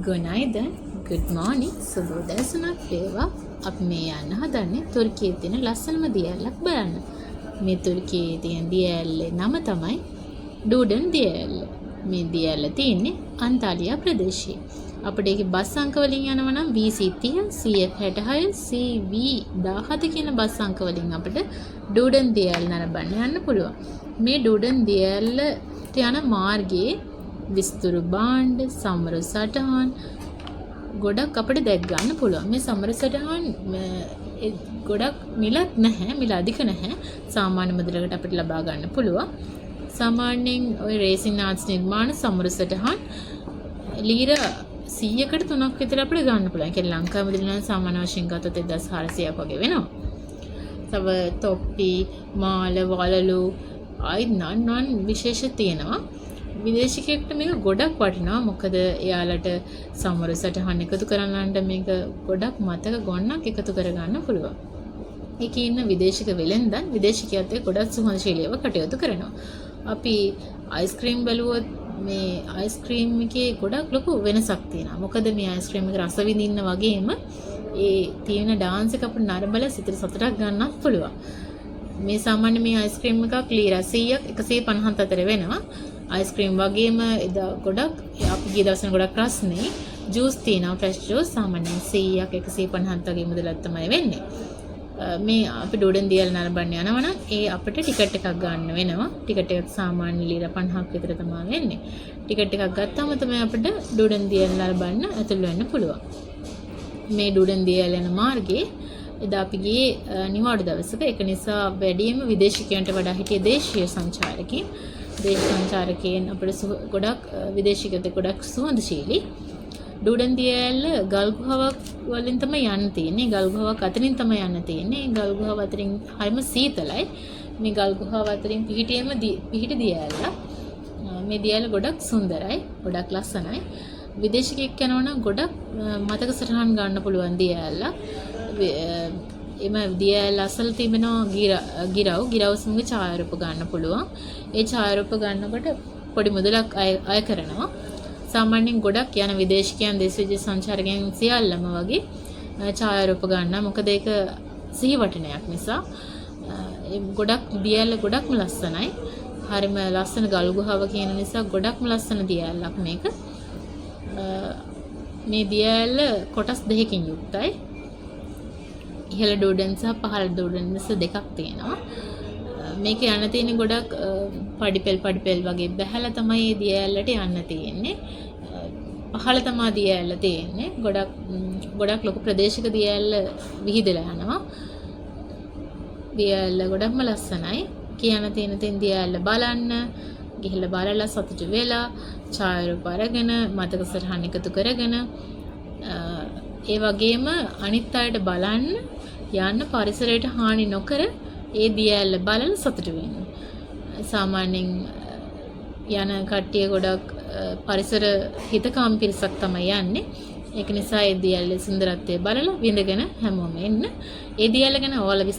ගොනයිද good morning සුබ උදෑසනක් වේවා. අපි මේ යන්න හදන්නේ තුර්කියේ තියෙන ලස්සනම දියැලක් බලන්න. මේ තුර්කියේ තියෙන දියැලේ නම තමයි ඩූඩන් දියැල. මේ දියැල තියෙන්නේ අන්තාලියා ප්‍රදේශයේ. අපිට ඒකේ බස් අංක වලින් යනවා නම් V30, CF66, CV17 කියන බස් අංක වලින් අපිට ඩූඩන් දියැල නරඹන්න යන්න පුළුවන්. මේ ඩූඩන් දියැලට යන මාර්ගයේ විස්තර බාණ්ඩ සමරු සටහන් ගොඩක් අපිට දැක් ගන්න පුළුවන්. මේ සමරු සටහන් ගොඩක් මිලක් නැහැ, මිල අධික නැහැ. සාමාන්‍ය මුදලකට අපිට ලබා ගන්න පුළුවන්. සාමාන්‍යයෙන් ওই රේසින් ආර්ට්ස් නිර්මාණ සමරු සටහන් ලීර 100කට 3ක් විතර අපිට ගන්න පුළුවන්. ඒ කියන්නේ ලංකාවේ මුදල නම් සාමාන්‍ය වශයෙන් ගත්තොත් 1400ක් වගේ වෙනවා. තව තොප්පි, මාල, වලලු ආයි නන් විශේෂ තියෙනවා. විදේශිකයෙක්ට මේක ගොඩක් වටිනවා. මොකද එයාලට සමරු සටහන් එකතු කරන්නට මේක ගොඩක් මතක ගොන්නක් එකතු කරගන්න පුළුවන්. ඒකේ ඉන්න විදේශික වෙලෙන්දන් විදේශිකයත් එක්ක ගොඩක් සුහදශීලීව කටයුතු කරනවා. අපි අයිස්ක්‍රීම් බැලුවොත් මේ අයිස්ක්‍රීම් එකේ ගොඩක් ලොකු වෙනසක් තියෙනවා. මොකද මේ අයිස්ක්‍රීම් එක රස විඳින්න වගේම ඒ තියෙන ඩාන්ස් එක අපිට නරඹලා සිතට සතුටක් ගන්නත් පුළුවන්. මේ සාමාන්‍ය මේ අයිස්ක්‍රීම් එකක් ලීර 100ක් 150ක් අතර වෙනවා. අයිස්ක්‍රීම් වගේම එදා ගොඩක් අපි ගිය දවස්වල ගොඩක් රස්නේ ජූස් තියෙනවා. ෆ්‍රෙෂ් ජූස් සාමාන්‍යයෙන් 100ක් 150ක් වගේ මුදලක් තමයි වෙන්නේ. මේ අපි ඩූඩන් දියැල නරඹන්න යනවා නම් ඒ අපිට ටිකට් එකක් ගන්න වෙනවා. ටිකට් එක සාමාන්‍ය ලීර 50ක් විතර තමයි වෙන්නේ. ටිකට් එකක් ගත්තාම තමයි අපිට ඩූඩන් දියැල නරඹන්න ඇතුළු වෙන්න පුළුවන්. මේ ඩූඩන් දියැල යන මාර්ගයේ එදා අපි ගියේ නිවාඩු දවසක. ඒක නිසා වැඩිම විදේශිකයන්ට වඩා හිටියේ දේශීය සංචාරකයන්. දේශ සංචාරකයන් අපිට ගොඩක් විදේශිකයන්ට ගොඩක් සුහදශීලී. ඩූඩන් දියැල ගල් ගුහාවක් වලින් තමයි යන්න තියෙන්නේ. ගල් ගුහාවක් අතරින් තමයි යන්න තියෙන්නේ. ගල් ගුහාව අතරින් හරිම සීතලයි. මේ ගල් ගුහාව අතරින් පිහිටි දියැල. මේ දියැල ගොඩක් සුන්දරයි, ගොඩක් ලස්සනයි. විදේශිකයෙක් යනවා නම් ගොඩක් මතක සටහන් ගන්න පුළුවන් දියැල. එම දියැල අසල තිබෙනවා ගිරව් සමග ඡායාරූප ගන්න පුළුවන්. ඒ ඡායාරූප ගන්නකොට පොඩි මුදලක් අය කරනවා. සාමාන්‍යයෙන් ගොඩක් යන විදේශිකයන් දේශීය සංචාරකයන් සියල්ලම වගේ ඡායාරූප ගන්නවා. මොකද ඒක සිහිවටනයක් නිසා. ගොඩක් දියැල ගොඩක්ම ලස්සනයි. හරිම ලස්සන ගල් ගුහාව කියන නිසා ගොඩක්ම ලස්සන දියැලක් මේක. මේ දියැල කොටස් දෙකකින් යුක්තයි. ඉහළ ඩූඩන් සහ පහළ ඩූඩන් ලෙස දෙකක් තියෙනවා. මේක යන්න තියෙන්නේ ගොඩක් පඩිපෙල් වගේ බැහැලා තමයි මේ දියැලට යන්න තියෙන්නේ. පහළ තමයි දියැල තියෙන්නේ. ගොඩක් ලොකු ප්‍රදේශික දියැල විහිදලා යනවා. දියැල ගොඩක්ම ලස්සනයි. කියන්න තියෙන දියැල බලන්න, ගිහිල්ලා බලලා සතුටු වෙලා, ඡායාරූප අරගෙන, මතක සටහන් එකතු කරගෙන ඒ වගේම අනිත් අයට බලන්න යන්න පරිසරයට හානි නොකර ඒ දියැල බලලා සතුටු වෙන්න. සාමාන්‍යයෙන් යන කට්ටිය ගොඩක් පරිසර හිතකාම පිරිසක් තමයි යන්නේ. ඒක නිසා ඒ දියැලේ සුන්දරත්වය බලලා විඳගෙන හැමෝම එන්න. ඒ දියැල ගැන ඔයාලා